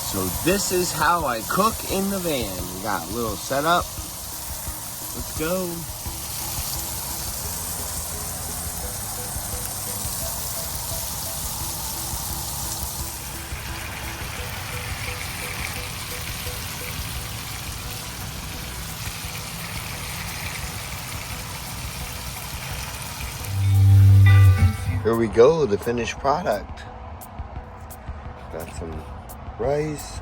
So this is how I cook in the van. We got a little setup. Let's go. Here we go, the finished product. Got some rice,